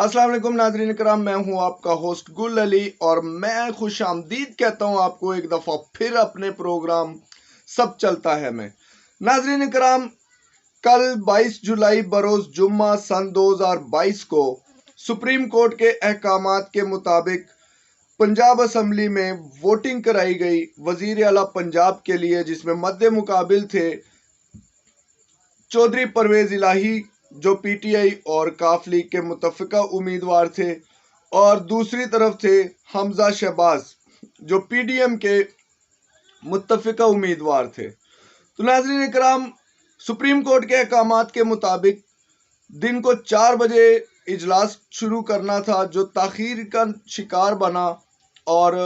अस्सलाम वालेकुम नाज़रीन कराम, मैं हूं आपका होस्ट गुल अली और मैं खुश आमदीद कहता हूं आपको एक दफ़ा फिर अपने प्रोग्राम सब चलता है में। नाज़रीन कराम, कल 22 जुलाई बरोज़ जुम्मा सन 2022 को सुप्रीम कोर्ट के अहकामात के मुताबिक पंजाब असम्बली में वोटिंग कराई गई वज़ीर आला पंजाब के लिए, जिसमें मद्दे मुकाबिल थे चौधरी परवेज इलाही जो पीटीआई और काफ लीग के मुतफ़िका उम्मीदवार थे, और दूसरी तरफ थे हमजा शहबाज जो पीडीएम के मुतफ़िका उम्मीदवार थे। तो नाज़रीन इकराम, सुप्रीम कोर्ट के अहकामात के मुताबिक दिन को 4 बजे इजलास शुरू करना था, जो ताख़ीर का शिकार बना और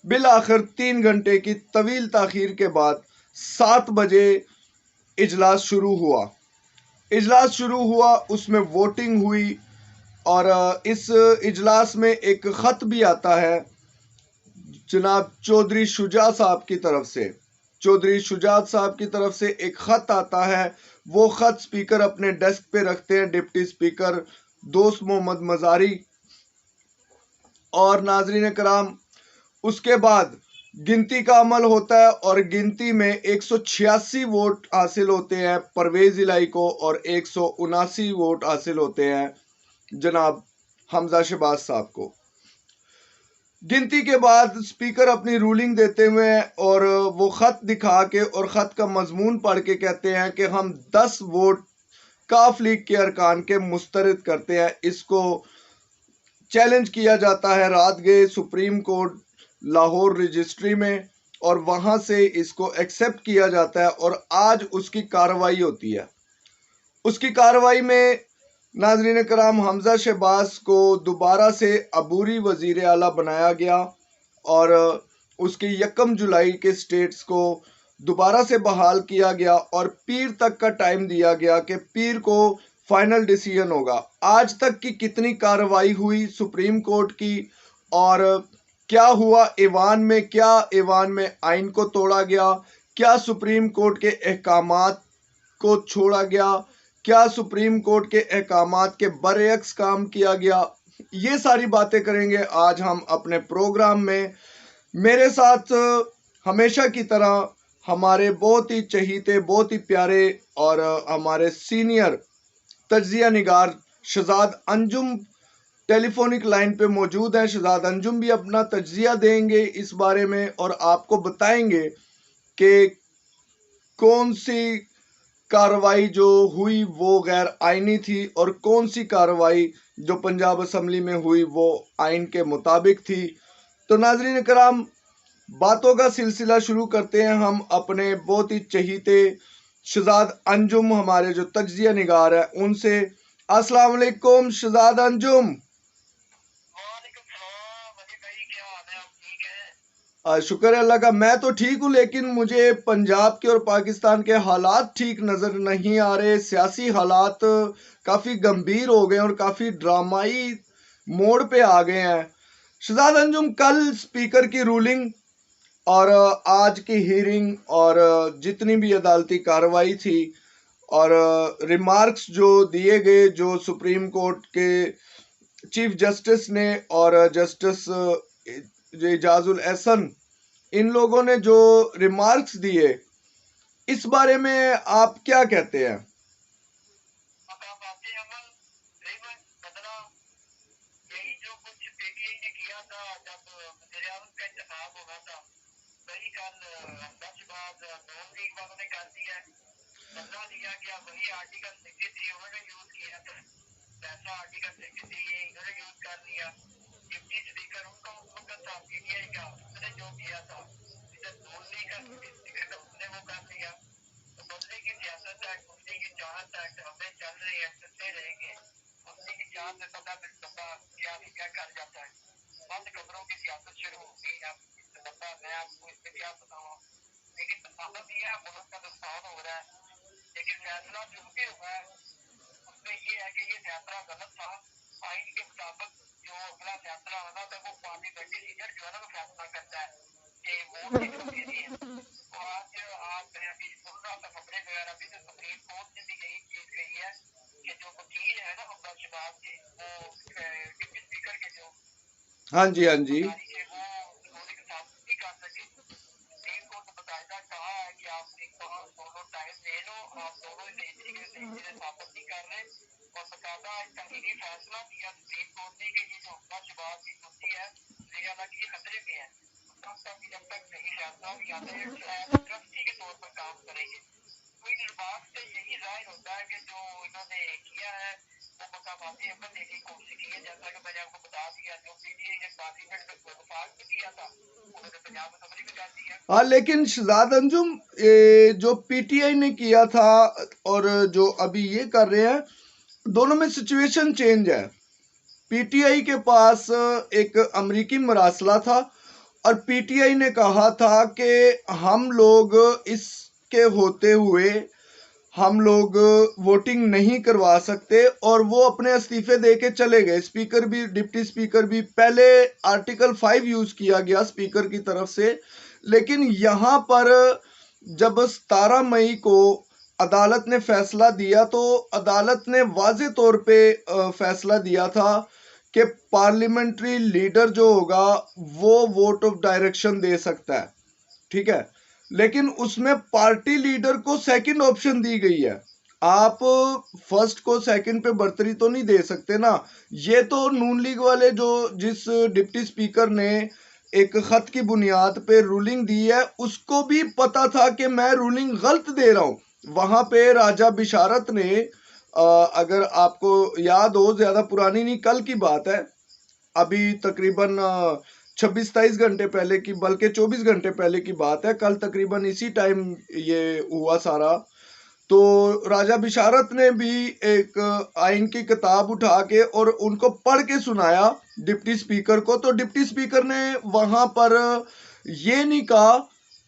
बिल आखिर 3 घंटे की तवील ताख़ीर के बाद 7 बजे इजलास शुरू हुआ। उसमें वोटिंग हुई और इस इजलास में एक ख़त भी आता है जनाब चौधरी शुजात साहब की तरफ से। चौधरी शुजात साहब की तरफ से एक ख़त आता है। वो ख़त स्पीकर अपने डेस्क पे रखते हैं, डिप्टी स्पीकर दोस्त मोहम्मद मज़ारी। और नाज़रीन कराम, उसके बाद गिनती का अमल होता है और गिनती में 186 वोट हासिल होते हैं परवेज इलाही को और 179 वोट हासिल होते हैं जनाब हमजा शहबाज साहब को। गिनती के बाद स्पीकर अपनी रूलिंग देते हुए और वो ख़त दिखा के और ख़त का मजमून पढ़ के कहते हैं कि हम 10 वोट काफ लीग के अरकान के मुस्तरद करते हैं। इसको चैलेंज किया जाता है रात गए सुप्रीम कोर्ट लाहौर रजिस्ट्री में और वहां से इसको एक्सेप्ट किया जाता है और आज उसकी कार्रवाई होती है। उसकी कार्रवाई में नाज़रीन कराम, हमजा शहबाज को दोबारा से अबूरी वज़ीर आला बनाया गया और उसके 1 जुलाई के स्टेट्स को दोबारा से बहाल किया गया और पीर तक का टाइम दिया गया कि पीर को फाइनल डिसीजन होगा। आज तक की कितनी कार्रवाई हुई सुप्रीम कोर्ट की और क्या हुआ ईवान में, क्या ईवान में आइन को तोड़ा गया, क्या सुप्रीम कोर्ट के अहकामात को छोड़ा गया, क्या सुप्रीम कोर्ट के अहकामात के बरअक्स काम किया गया, ये सारी बातें करेंगे आज हम अपने प्रोग्राम में। मेरे साथ हमेशा की तरह हमारे बहुत ही चहीते, बहुत ही प्यारे और हमारे सीनियर तज्जिया निगार शहजाद अंजुम टेलीफोनिक लाइन पे मौजूद हैं। शहजाद अंजुम भी अपना तज्जिया देंगे इस बारे में और आपको बताएंगे कि कौन सी कार्रवाई जो हुई वो गैर आइनी थी और कौन सी कार्रवाई जो पंजाब असम्बली में हुई वो आइन के मुताबिक थी। तो नाज़रीन कराम, बातों का सिलसिला शुरू करते हैं हम अपने बहुत ही चहीते शहजाद अंजुम, हमारे जो तज्जिया निगार है, उनसे। अस्सलाम वालेकुम शहजाद अंजुम। शुक्र है अल्लाह का, मैं तो ठीक हूँ, लेकिन मुझे पंजाब के और पाकिस्तान के हालात ठीक नज़र नहीं आ रहे। सियासी हालात काफ़ी गंभीर हो गए और काफ़ी ड्रामाई मोड़ पे आ गए हैं। शहजाद अंजुम, कल स्पीकर की रूलिंग और आज की हीयरिंग और जितनी भी अदालती कार्रवाई थी और रिमार्क्स जो दिए गए, जो सुप्रीम कोर्ट के चीफ जस्टिस ने और जस्टिस एजाजुल एहसन, इन लोगों ने जो रिमार्क्स दिए, इस बारे में आप क्या कहते हैं? हाँ जी, हाँ जी। हाँ, लेकिन शहजाद अंजुम, जो पीटीआई ने किया था और जो अभी ये कर रहे हैं, दोनों में सिचुएशन चेंज है। पीटीआई के पास एक अमेरिकी मरासला था और पीटीआई ने कहा था कि हम लोग इसके होते हुए हम लोग वोटिंग नहीं करवा सकते, और वो अपने इस्तीफे दे के चले गए। स्पीकर भी, डिप्टी स्पीकर भी, पहले आर्टिकल 5 यूज किया गया स्पीकर की तरफ से, लेकिन यहाँ पर जब 17 मई को अदालत ने फैसला दिया तो अदालत ने वाजे तौर पे फैसला दिया था कि पार्लियामेंट्री लीडर जो होगा वो वोट ऑफ डायरेक्शन दे सकता है, ठीक है। लेकिन उसमें पार्टी लीडर को सेकंड ऑप्शन दी गई है। आप फर्स्ट को सेकंड पे बर्तरी तो नहीं दे सकते ना। ये तो नून लीग वाले, जो जिस डिप्टी स्पीकर ने एक खत की बुनियाद पे रूलिंग दी है, उसको भी पता था कि मैं रूलिंग गलत दे रहा हूं। वहां पे राजा बिशारत ने, अगर आपको याद हो, ज्यादा पुरानी नहीं, कल की बात है, अभी तकरीबन 26-27 घंटे पहले की, बल्कि 24 घंटे पहले की बात है, कल तकरीबन इसी टाइम ये हुआ सारा। तो राजा बिशारत ने भी एक आइन की किताब उठा के और उनको पढ़ के सुनाया डिप्टी स्पीकर को। तो डिप्टी स्पीकर ने वहां पर ये नहीं कहा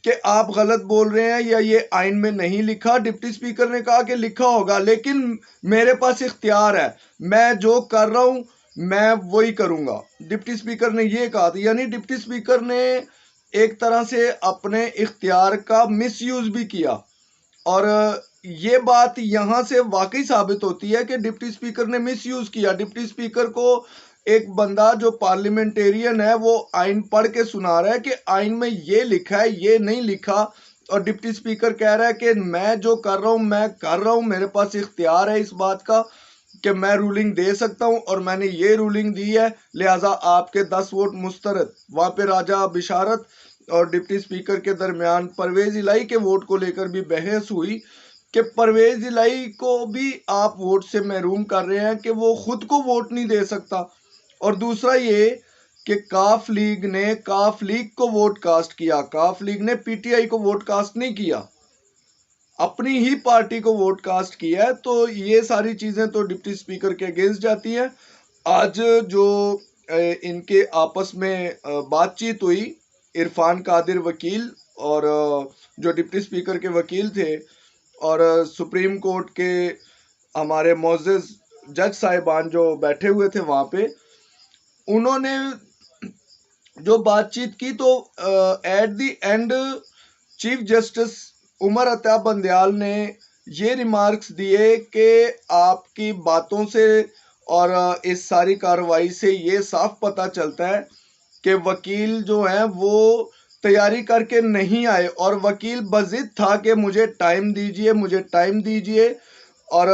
कि आप गलत बोल रहे हैं या ये आइन में नहीं लिखा। डिप्टी स्पीकर ने कहा कि लिखा होगा, लेकिन मेरे पास इख्तियार है, मैं जो कर रहा हूं मैं वही करूंगा। डिप्टी स्पीकर ने ये कहा था, यानी डिप्टी स्पीकर ने एक तरह से अपने इख्तियार का मिसयूज भी किया। और ये बात यहां से वाकई साबित होती है कि डिप्टी स्पीकर ने मिसयूज किया। डिप्टी स्पीकर को एक बंदा जो पार्लियामेंटेरियन है वो आइन पढ़ के सुना रहा है कि आइन में ये लिखा है, ये नहीं लिखा, और डिप्टी स्पीकर कह रहा है कि मैं जो कर रहा हूं मैं कर रहा हूं, मेरे पास इख्तियार है इस बात का कि मैं रूलिंग दे सकता हूं और मैंने ये रूलिंग दी है, लिहाजा आपके 10 वोट मुस्तरद। वहां पे राजा बिशारत और डिप्टी स्पीकर के दरमियान परवेज इलाही के वोट को लेकर भी बहस हुई कि परवेज इलाही को भी आप वोट से महरूम कर रहे हैं कि वो खुद को वोट नहीं दे सकता। और दूसरा ये कि काफ लीग को वोट कास्ट किया, काफ लीग ने पीटीआई को वोट कास्ट नहीं किया, अपनी ही पार्टी को वोट कास्ट किया है। तो ये सारी चीजें तो डिप्टी स्पीकर के अगेंस्ट जाती हैं। आज जो इनके आपस में बातचीत हुई, इरफान कादिर वकील और जो डिप्टी स्पीकर के वकील थे, और सुप्रीम कोर्ट के हमारे मोअज़्ज़ज़ जज साहिबान जो बैठे हुए थे वहां पे, उन्होंने जो बातचीत की, तो at the end chief justice Umar Ata Bandial ने ये रिमार्क्स दिए कि आपकी बातों से और इस सारी कार्रवाई से ये साफ पता चलता है कि वकील जो है वो तैयारी करके नहीं आए, और वकील बज़िद था कि मुझे टाइम दीजिए, मुझे टाइम दीजिए। और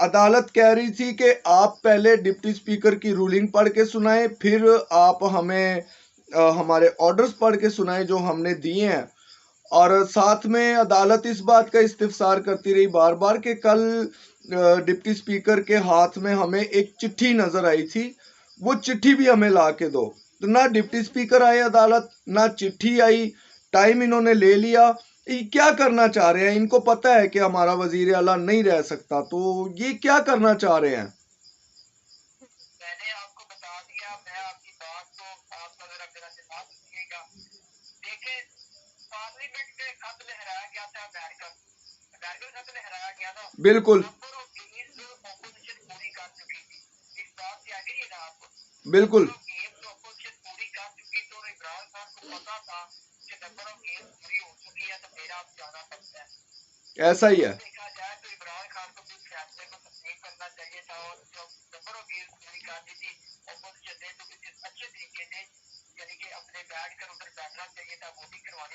अदालत कह रही थी कि आप पहले डिप्टी स्पीकर की रूलिंग पढ़ के सुनाएं, फिर आप हमें हमारे ऑर्डर्स पढ़ के सुनाएं जो हमने दिए हैं। और साथ में अदालत इस बात का इस्तिफसार करती रही बार बार कि कल डिप्टी स्पीकर के हाथ में हमें एक चिट्ठी नजर आई थी, वो चिट्ठी भी हमें ला के दो। तो ना डिप्टी स्पीकर आए अदालत, ना चिट्ठी आई, टाइम इन्होंने ले लिया। ये क्या करना चाह रहे हैं? इनको पता है कि हमारा वजीर आला नहीं रह सकता, तो ये क्या करना चाह रहे हैं? बिल्कुल, बिल्कुल, ऐसा ही है।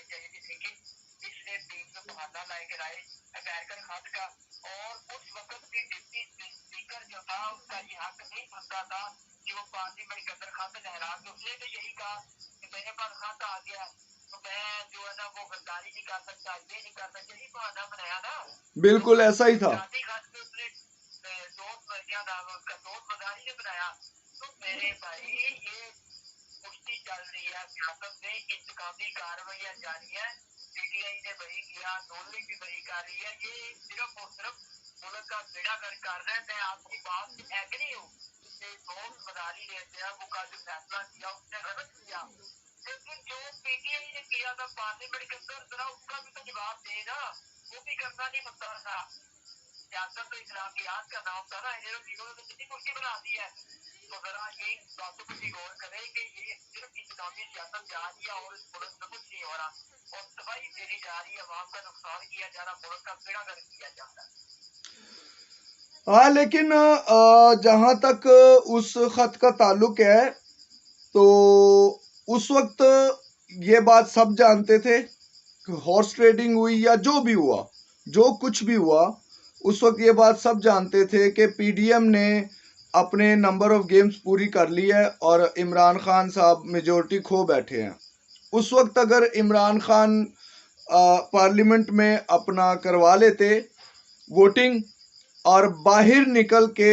आनी चाहिए थी, लेकिन इसने टीम को बहाना लाके लाए अमेरिकन खत का। और उस वक्त की डिप्टी स्पीकर जो था उसका ये हक नहीं बनता था कि वो पार्लियामेंट के अंदर खत लहरा के, उसने तो यही कहा कि मेरे पास खत आ गया तो मैं जो है ना वो गद्दारी नहीं कर सकता, ये नहीं कर सकता, यही बहाना बनाया ना। बिल्कुल तो ऐसा ही था। शादी खत पे उसने दोस्त, क्या नाम है उसका, दोस्त मदारी ने बनाया। तो मेरे भाई ये कुश्ती चल रही है सियासत में, इंतकामी कार्रवाइयां जारी है, पीटीआई ने वही किया, नून लीग भी वही कर रही है। ये सिर्फ और सिर्फ मुल्क का बेड़ा गर्क कर रहे हैं। मैं आपकी बात से एग्री हूँ कि दोस्त मदारी ने वो का जो फैसला किया उसने गलत किया, लेकिन जो पीटीआई ने किया था पार्लियामेंट के अंदर, जरा उसका भी तो जवाब देना, वो भी करना नहीं बनता था। सियासत तो इखलाकियात का नाम था ना, इन्होंने तो कितनी कुर्सी बना दी है। तो जरा ये बातों पर भी गौर करें कि ये सिर्फ इस्लामी सियासत जा रही है और इस मुल्क में कुछ नहीं हो रहा, और तबाही फेरी जा रही है, अवाम का नुकसान किया जा रहा, मुल्क का बेड़ा गर्क किया जा रहा है। हाँ, लेकिन जहां तक उस खत का ताल्लुक है तो उस वक्त ये बात सब जानते थे, हॉर्स ट्रेडिंग हुई या जो भी हुआ, जो कुछ भी हुआ, उस वक्त ये बात सब जानते थे कि पीडीएम ने अपने नंबर ऑफ गेम्स पूरी कर ली है और इमरान खान साहब मेजोरिटी खो बैठे हैं। उस वक्त अगर इमरान खान पार्लियामेंट में अपना करवा लेते वोटिंग और बाहर निकल के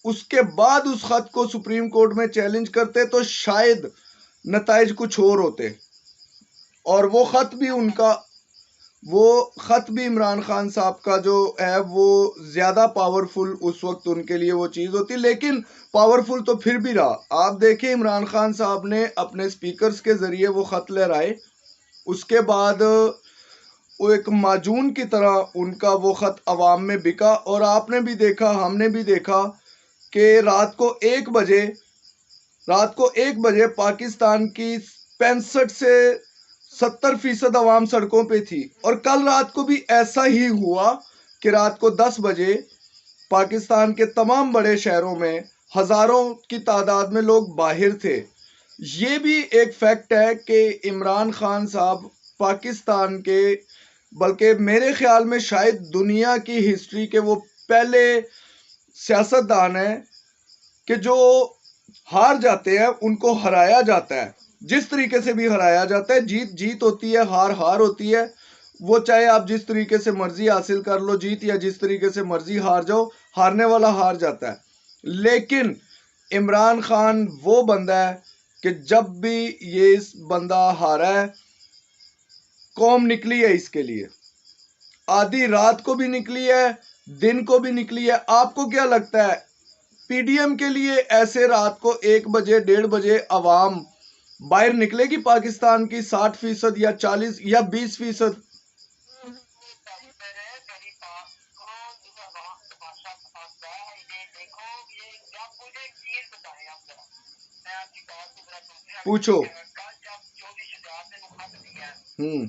उसके बाद उस खत को सुप्रीम कोर्ट में चैलेंज करते तो शायद नताइज कुछ और होते। और वो खत भी इमरान खान साहब का जो है वो ज्यादा पावरफुल उस वक्त उनके लिए वो चीज होती, लेकिन पावरफुल तो फिर भी रहा। आप देखिए इमरान खान साहब ने अपने स्पीकर्स के जरिए वो खत लहराए, उसके बाद वो एक माजून की तरह उनका वो खत अवाम में बिका। और आपने भी देखा, हमने भी देखा कि रात को 1 बजे पाकिस्तान की 65 से 70% अवाम सड़कों पे थी। और कल रात को भी ऐसा ही हुआ कि रात को 10 बजे पाकिस्तान के तमाम बड़े शहरों में हजारों की तादाद में लोग बाहर थे। ये भी एक फैक्ट है कि इमरान खान साहब पाकिस्तान के, बल्कि मेरे ख्याल में शायद दुनिया की हिस्ट्री के वो पहले सियासतदान हैं कि जो हार जाते हैं उनको हराया जाता है, जिस तरीके से भी हराया जाता है। जीत जीत होती है, हार हार होती है। वो चाहे आप जिस तरीके से मर्जी हासिल कर लो जीत, या जिस तरीके से मर्जी हार जाओ, हारने वाला हार जाता है। लेकिन इमरान खान वो बंदा है कि जब भी ये इस बंदा हारा है, कौम निकली है इसके लिए, आधी रात को भी निकली है, दिन को भी निकली है। आपको क्या लगता है पीडीएम के लिए ऐसे रात को 1 बजे 1:30 बजे अवाम बाहर निकलेगी पाकिस्तान की 60% या 40 या 20%? पूछो। हम्म।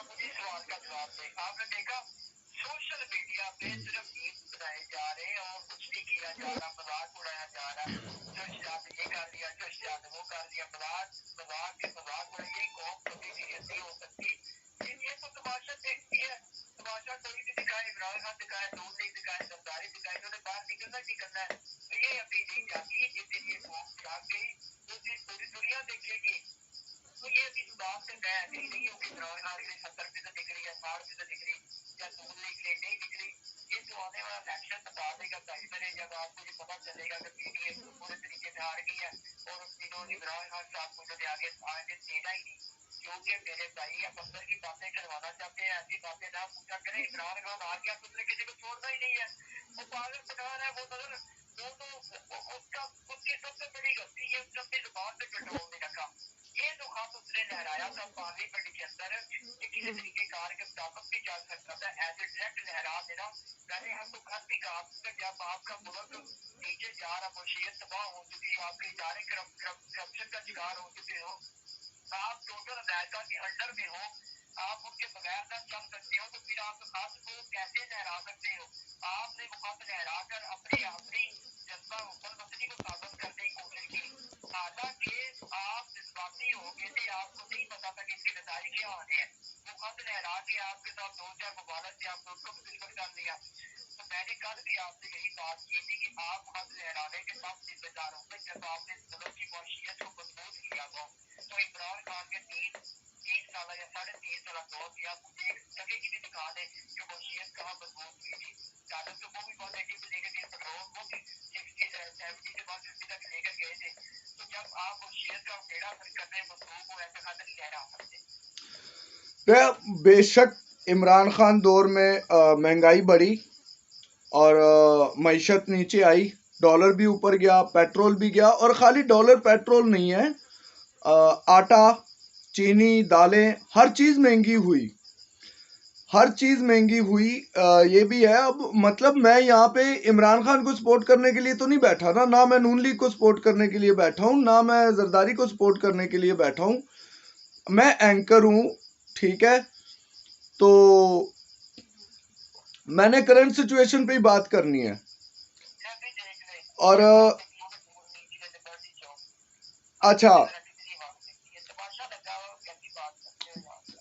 मुझे सवाल का जवाब दे। आपने देखा सोशल मीडिया पे सिर्फ मीम्स बनाए जा रहे हैं और कुछ नहीं किया जा रहा, मजाक उड़ाया जा रहा है, जो शायद ये कर लिया, जो शायद वो कर लिया, मजाक उड़ाइए। कौम कभी भी ऐसी हो सकती, लेकिन ये तो तमाशा देखती है। तमाशा कोई भी दिखाए, इमरान खान दिखाए, नून लीग दिखाए, जरदारी दिखाए, इन्होंने बाहर निकलना है। तो ये अभी नहीं जाती, जिस दिन ये कौम जाग गई उस दिन पूरी दुनिया देखेगी। तो ये भी बात से मैं एग्री नहीं हूँ कि इमरान खान के लिए 70% दिख रही है, 60% दिख रही या नून लीग के लिए नहीं दिख रही। ये तो आने वाला इलेक्शन बता देगा, 2.5 महीने जब आपको ये पता चलेगा कि पीडीएम पूरे तरीके से हार गई है और इन्होंने इमरान खान साहब को उन्होंने आगे देना ही नहीं। क्योंकि मेरे भाई आप अंदर की बातें करवाना चाहते हैं, ऐसी बातें ना पूछा करें। इमरान खान आ गया तो उसने किसी को छोड़ना ही नहीं है, वो पागल पठान है। वो तो उसका उसकी सबसे बड़ी गलती है उसने अपनी जुबान पे कंट्रोल नहीं रखा। ये जो खत उसने लहराया था पार्लियामेंट के अंदर कि किसी तरीके कार के मुताबिक भी चल सकता था, एज ए डायरेक्ट लहरा देना। मैंने हमको खत भी कहा जब आपका मुल्क नीचे जा रहा, मुशीयत तबाह हो चुकी है, आपके इदारे करप्शन का शिकार हो चुके हो, आप टोटल अमेरिका के अंडर में हो, आप उनके बगैर ना चल सकते हो, तो फिर आप खत को कैसे लहरा सकते हो? आपने वो खत लहरा कर अपनी अपनी जनता हुक्मशनी को साबित करने की कोशिश की। हालांकि आप जज्बाती हो गए थे, आपको नहीं पता था कि इसके नतीजे क्या होने हैं। वो खत लहरा के आपके साथ 2-4 मुबारक से आपको उसको मुसीबत कर दिया। तो मैंने कल भी आपसे यही बात की थी कि आप खत लहराने के सब जिम्मेदार होंगे जब आपने मुल्क की मौशियत को मजबूत किया हो। तो इमरान खान के 3 साल या 3.5 साल दौर किया, मुझे एक टके की भी दिखा दे कि मौशियत कहाँ मजबूत हुई थी। डालर तो वो भी बहुत नेगेटिव लेकर गए, पेट्रोल वो भी 60-70 के बाद 50 तक लेकर गए थे। तो जब आप मौशियत का बेड़ा फर्क करने में मसरूफ हो, ऐसा खत नहीं लहरा सकते। बेशक इमरान खान दौर में महंगाई बढ़ी और मईशत नीचे आई, डॉलर भी ऊपर गया, पेट्रोल भी गया। और खाली डॉलर पेट्रोल नहीं है, आटा, चीनी, दालें, हर चीज़ महंगी हुई, हर चीज़ महंगी हुई। ये भी है। अब मतलब मैं यहाँ पे इमरान खान को सपोर्ट करने के लिए तो नहीं बैठा ना मैं नून लीग को सपोर्ट करने के लिए बैठा हूँ, ना मैं जरदारी को सपोर्ट करने के लिए बैठा हूँ। मैं एंकर हूँ, ठीक है। तो मैंने करंट सिचुएशन पे ही बात करनी है। और अच्छा,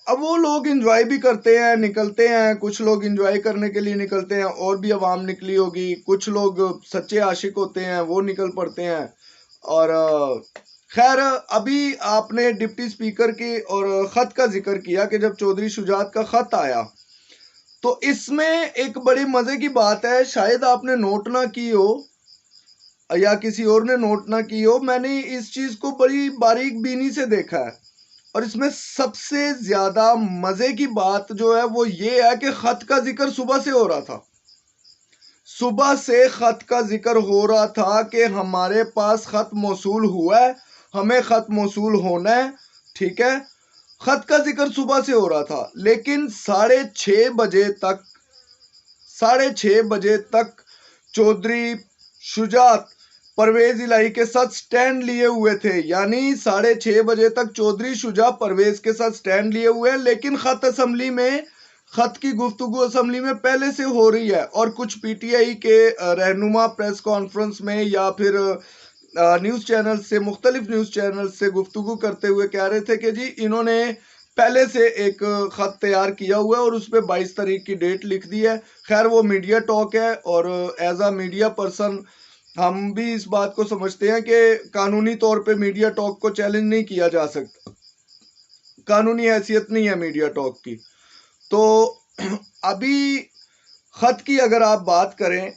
अब वो लोग एंजॉय भी करते हैं, निकलते हैं, कुछ लोग एंजॉय करने के लिए निकलते हैं, और भी आवाम निकली होगी, कुछ लोग सच्चे आशिक होते हैं वो निकल पड़ते हैं। और खैर, अभी आपने डिप्टी स्पीकर की और ख़त का जिक्र किया कि जब चौधरी शुजात का ख़त आया, तो इसमें एक बड़ी मज़े की बात है, शायद आपने नोट ना की हो या किसी और ने नोट ना की हो, मैंने इस चीज़ को बड़ी बारीक बीनी से देखा है। और इसमें सबसे ज्यादा मजे की बात जो है वो ये है कि खत का जिक्र सुबह से हो रहा था, सुबह से खत का जिक्र हो रहा था कि हमारे पास खत मौसूल हुआ है, हमें खत मौसूल होना है, ठीक है। खत का जिक्र सुबह से हो रहा था, लेकिन 6:30 बजे तक चौधरी शुजात परवेज इलाही के साथ स्टैंड लिए हुए थे। यानी 6:30 बजे तक चौधरी शुजा परवेज के साथ स्टैंड लिए हुए हैं, लेकिन खत की गुफ्तगू असेंबली में पहले से हो रही है। और कुछ पीटीआई के रहनुमा प्रेस कॉन्फ्रेंस में या फिर न्यूज़ चैनल से, मुख्तलिफ न्यूज़ चैनल से गुफ्तगू करते हुए कह रहे थे कि जी इन्होंने पहले से एक खत तैयार किया हुआ है और उस पर 22 तारीख की डेट लिख दी है। खैर वो मीडिया टॉक है, और एज अ मीडिया पर्सन हम भी इस बात को समझते हैं कि कानूनी तौर पे मीडिया टॉक को चैलेंज नहीं किया जा सकता, कानूनी हैसियत नहीं है मीडिया टॉक की। तो अभी खत की अगर आप बात करें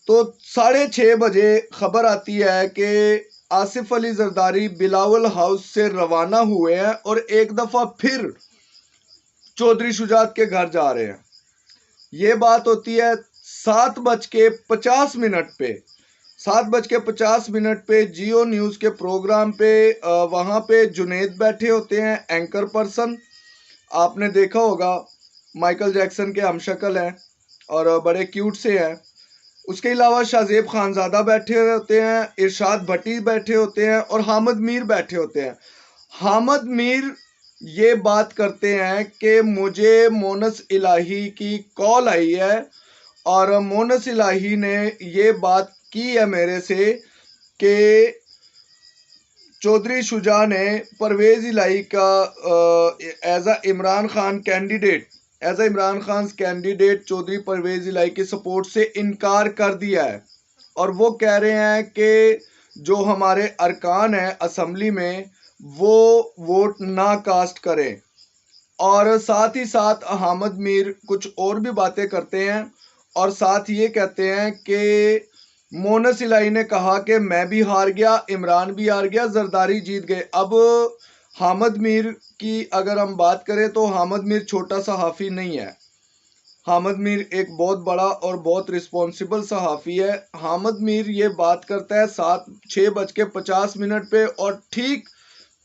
तो 6:30 बजे खबर आती है कि आसिफ अली जरदारी बिलावल हाउस से रवाना हुए हैं और एक दफा फिर चौधरी शुजात के घर जा रहे हैं। ये बात होती है 7:50 पे, 7:50 पे जियो न्यूज़ के प्रोग्राम पे। वहाँ पे जुनेद बैठे होते हैं, एंकर पर्सन, आपने देखा होगा, माइकल जैक्सन के हमशक्ल हैं और बड़े क्यूट से हैं। उसके अलावा शाहजेब खानजादा बैठे होते हैं, इरशाद भट्टी बैठे होते हैं और हामिद मीर बैठे होते हैं। हामिद मीर ये बात करते हैं कि मुझे मोनस इलाही की कॉल आई है और मोनस इलाही ने ये बात की है मेरे से कि चौधरी शुजा ने परवेज इलाही का as a Imran Khan candidate Chaudhry Parvez Ilahi की सपोर्ट से इनकार कर दिया है। और वो कह रहे हैं कि जो हमारे अरकान हैं असम्बली में वो वोट ना कास्ट करें। और साथ ही साथ हामिद मीर कुछ और भी बातें करते हैं और साथ ये कहते हैं कि मोनस इलाही ने कहा कि मैं भी हार गया, इमरान भी हार गया, जरदारी जीत गए। अब हामिद मीर की अगर हम बात करें तो हामिद मीर छोटा सहाफ़ी नहीं है, हामिद मीर एक बहुत बड़ा और बहुत रिस्पॉन्सिबल सहाफ़ी है। हामिद मीर ये बात करता है 6:50 पे और ठीक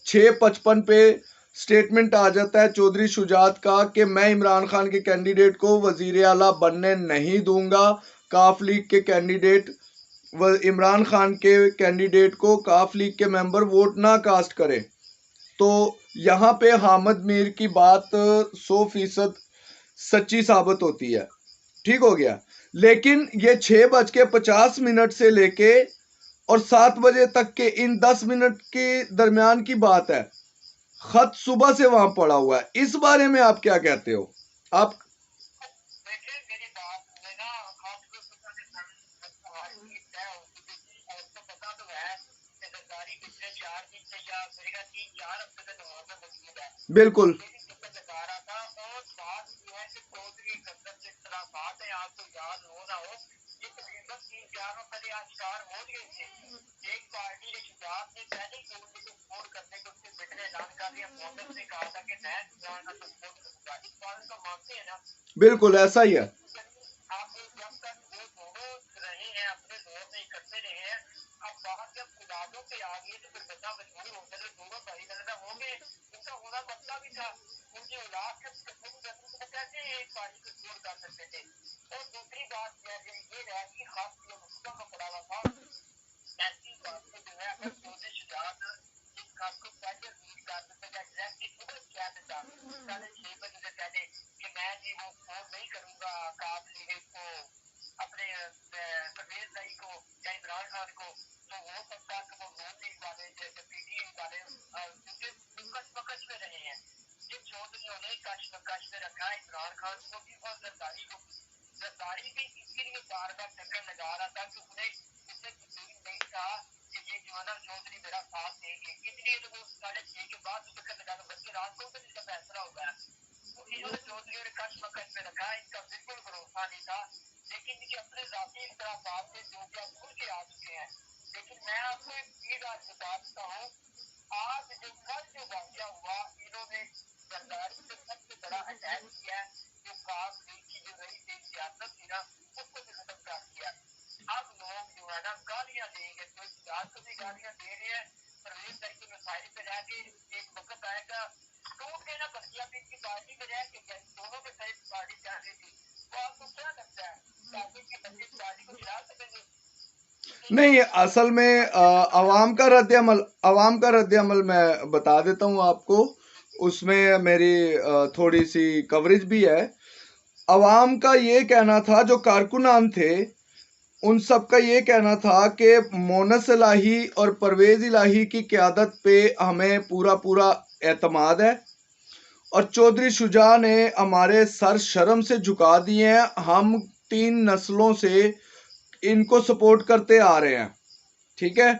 6:55 पे स्टेटमेंट आ जाता है चौधरी शुजात का कि मैं इमरान खान के कैंडिडेट को वजीर आला बनने नहीं दूंगा। काफ लीग के कैंडिडेट इमरान खान के कैंडिडेट को काफ लीग के मेंबर वोट ना कास्ट करें। तो यहाँ पे हामिद मीर की बात 100% सच्ची साबित होती है, ठीक हो गया। लेकिन ये 6:50 से लेके और 7 बजे तक के इन 10 मिनट के दरमियान की बात है। खत सुबह से वहां पड़ा हुआ है। इस बारे में आप क्या कहते हो? आप देखिए मेरी बात में ना आपको पता नहीं तय होती थी और तो पता तो है कि सरकारी पिछले 4 दिन से या मेरे ख्याल 3-4 हफ्ते से लाहौर में मौजूद है। बिल्कुल मेरी दिक्कत बता रहा था और बात ये है कि चौधरी कंदर से इख्तलाफात है, आपको याद हो ना हो, ये तकरीबन 3-4 माह पहले आश्कार हो गए थे। एक पार्टी ने शुजात ने पहले ही चौधरी को सपोर्ट करने को उसके बेटे ने ऐलान कर दिया। मोहम्मद ने कहा था कि मैं शुजात का सपोर्ट करूंगा। इस बात को मानते हैं ना? बिल्कुल ऐसा ही है। आप जब तक वो दोनों रहे हैं अपने दौर में इकट्ठे रहे हैं, अब बात जब खुदादों पे आ गई तो फिर बंदा मजबूर होता है। दोनों भाई बहन होंगे, उनका होना बनता भी था। उनकी औलाद के कसूर करने को कैसे एक पार्टी को जोड़ कर सकते थे? और दूसरी बात ये है कि खास जो मुद्दा का पड़ा हुआ था, ऐसी बात को जो है अगर चौधरी शुजात इस खास को पहले रीड कर देते या डायरेक्टली खुद कह देता 6:30 से पहले कि मैं जी वो फोन नहीं करूंगा काब लीडर को, अपने परवेज भाई को या इमरान खान को, तो हो सकता है कि वो नून लीग वाले जैसे पीटीआई वाले क्योंकि कश में रहे हैं। जिन चौधरी ने कश में रखा है इमरान खान को भी और जरदारी को भी। जरदारी भी इसके लिए बार बार चक्कर लगा रहा था कि उन्हें इससे यकीन नहीं था कि ये जवाना चौधरी मेरा साथ देंगे, इसलिए तो वो 6:30 के बाद चक्कर लगा रहा, बल्कि रात को भी इसका फैसला होगा। तो इन्होंने चौधरी और कश में रखा, इनका बिल्कुल भरोसा नहीं था। लेकिन इनके अपने जाती इख्तलाफात थे जो कि अब खुल के आ चुके हैं। लेकिन मैं आपको एक चीज आज बता देता हूँ, आज जो कल जो वाक़या हुआ, इन्होंने जरदारी से सबसे बड़ा अटैक किया है। जो काम लीग की जो रही थी सियासत थी ना, उसको भी खत्म कर दिया। अब लोग जो है ना गालियां देंगे, तो जात को भी गालियां दे रहे हैं। परवेज भाई के मसाइल पे रह के एक वक्त आएगा टूट के ना बल्कि अब इनकी पार्टी में रह के दोनों के साथ पार्टी चल रही थी। तो आपको क्या लगता है ताकि कि बच्चे पार्टी को चला सकेंगे? नहीं, असल में अवाम का रद्द अमल मैं बता देता हूँ आपको। उसमें मेरी थोड़ी सी कवरेज भी है। अवाम का ये कहना था, जो कारकुनान थे उन सब का ये कहना था कि मोनस इलाही और परवेज इलाही की क़यादत पे हमें पूरा पूरा एतमाद है और चौधरी शुजा ने हमारे सर शर्म से झुका दिए हैं। हम 3 नस्लों से इनको सपोर्ट करते आ रहे हैं, ठीक है।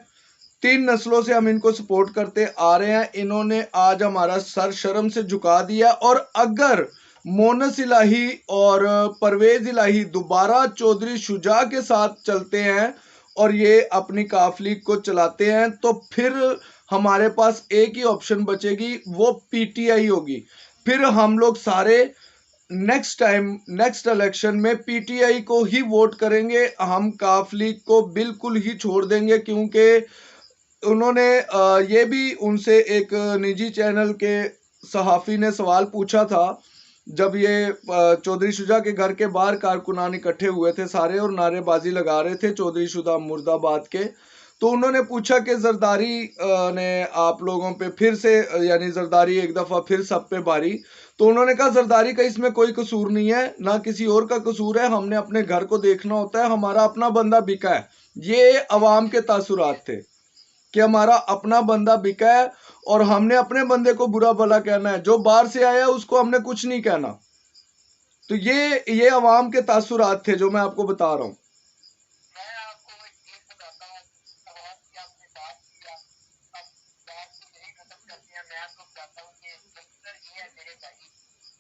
3 नस्लों से हम इनको सपोर्ट करते आ रहे हैं। इन्होंने आज हमारा सर शर्म से झुका दिया और अगर मोनस इलाही और परवेज इलाही दोबारा चौधरी शुजा के साथ चलते हैं और ये अपनी काफली को चलाते हैं तो फिर हमारे पास एक ही ऑप्शन बचेगी, वो पीटीआई होगी। फिर हम लोग सारे नेक्स्ट इलेक्शन में पीटीआई को ही वोट करेंगे। हम काफ लीग को बिल्कुल ही छोड़ देंगे, क्योंकि उन्होंने ये भी उनसे एक निजी चैनल के सहाफ़ी ने सवाल पूछा था, जब ये चौधरी शुजा के घर के बाहर कारकुनान इकट्ठे हुए थे सारे और नारेबाजी लगा रहे थे चौधरी शुजा मुर्दाबाद के। तो उन्होंने पूछा कि जरदारी ने आप लोगों पे फिर से यानी जरदारी एक दफ़ा फिर सब पे भारी। तो उन्होंने कहा जरदारी का इसमें कोई कसूर नहीं है, ना किसी और का कसूर है, हमने अपने घर को देखना होता है, हमारा अपना बंदा बिका है। ये अवाम के तासुरात थे कि हमारा अपना बंदा बिका है और हमने अपने बंदे को बुरा भला कहना है, जो बाहर से आया है उसको हमने कुछ नहीं कहना। तो ये अवाम के तासुरात थे जो मैं आपको बता रहा हूँ। मैं आपको एक चीज बताता हूँ, सवाल की आपने बात किया, अब बात को यही खत्म करते हैं। मैं आपको बताता हूँ कि मंजर ये है मेरे भाई,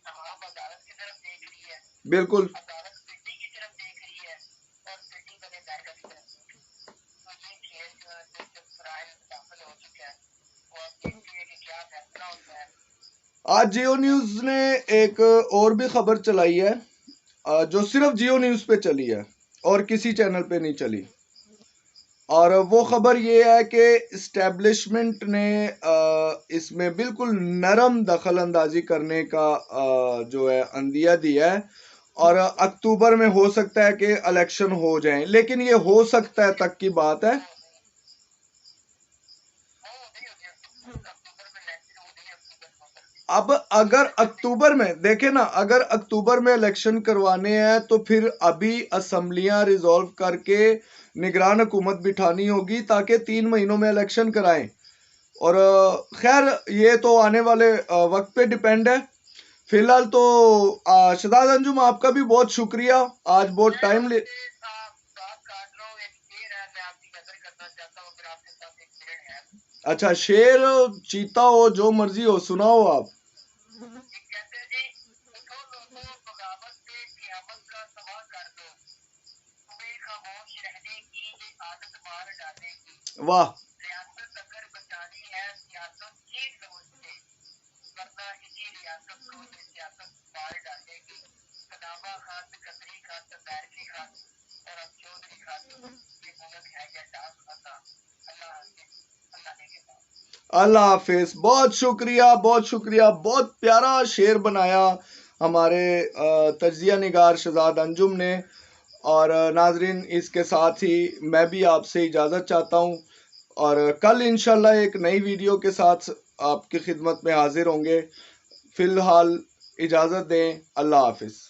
तमाम अदालत की तरफ देख रही है, बिल्कुल अदालत सिटी की तरफ देख रही है और सिटी बने बैठा की तरफ देख रही है। तो ये खेल जो है जब फराइल में दाखिल हो चुका है, वो आप देखते हैं कि क्या फैसला होता है। आज जियो न्यूज़ ने एक और भी खबर चलाई है, जो सिर्फ जियो न्यूज़ पे चली है और किसी चैनल पे नहीं चली। और वो खबर ये है कि इस्टेब्लिशमेंट ने इसमें बिल्कुल नरम दखल अंदाजी करने का जो है अंदिया दिया है और अक्टूबर में हो सकता है कि इलेक्शन हो जाए, लेकिन ये हो सकता है तक की बात है। वो नहीं होती अक्टूबर में इलेक्शन, वो नहीं अक्टूबर में हो सकती। अब अगर अक्टूबर में देखे ना, अगर अक्टूबर में इलेक्शन करवाने हैं तो फिर अभी असम्बलियां रिजॉल्व करके निगरान हुकूमत बिठानी होगी ताकि 3 महीनों में इलेक्शन कराएं। और खैर ये तो आने वाले वक्त पे डिपेंड है। फिलहाल तो शहजाद अंजुम आपका भी बहुत शुक्रिया, आज बहुत टाइम ले। अच्छा, शेर चीता हो जो मर्जी हो, सुनाओ आप। वाह, अल्लाह हाफिज। बहुत शुक्रिया, बहुत शुक्रिया, बहुत प्यारा शेर बनाया हमारे तज्जिया निगार शहजाद अंजुम ने। और नाजरीन, इसके साथ ही मैं भी आपसे इजाज़त चाहता हूँ और कल इंशाल्लाह एक नई वीडियो के साथ आपकी खिदमत में हाजिर होंगे। फिलहाल इजाज़त दें, अल्लाह हाफिज।